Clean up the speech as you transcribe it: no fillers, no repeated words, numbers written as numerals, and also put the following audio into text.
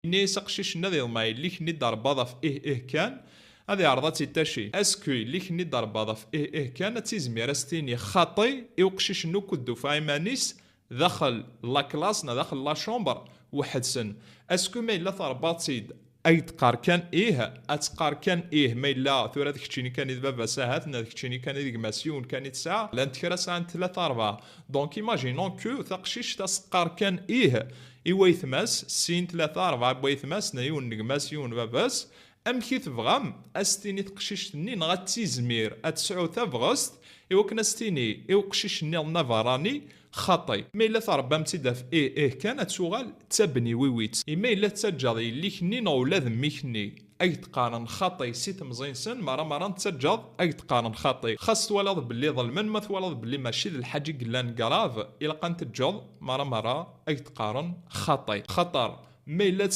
ني سقشيش نادي ما ليك ني ضربه في إيه كان هذه عرضات تاشي اسكو ليك ني ضربه في إيه كان تيزمير استيني خاطي يوقشيش نو كدو فايمانيس داخل لا كلاسنا داخل لا شومبر واحد سن اسكو ما الا ضرباتيد اي تقار كان اتقار كان ما الا ثورة ديك تشيني كان بابا ساهاتنا ديك تشيني كان ديك مسيون كانت ساعه لا نتكرا ساعه 3 4 دونك ايماجينون كو ثقشيش تسقار كان إيوايثماس سين 3 4 بويثماس نايون نغماسيون باباس ام كي تبغام استيني تقشيش نغا تيزمير اتسعو تبغست كنا ستيني قشيش نيل نافاراني خطي ما الا تربام تيدا في كانت سوغال تبني ويويت اما الا تسجل ليك نين اولاد ميكني اي تقارن خطي سيت مزينسن مرة تسجل اي تقارن خطي خاص تولد باللي ظلمن ما تولد باللي ماشي الحاجه قلان كراف الا كانت تجل مرة اي تقارن خطي خطر ما الا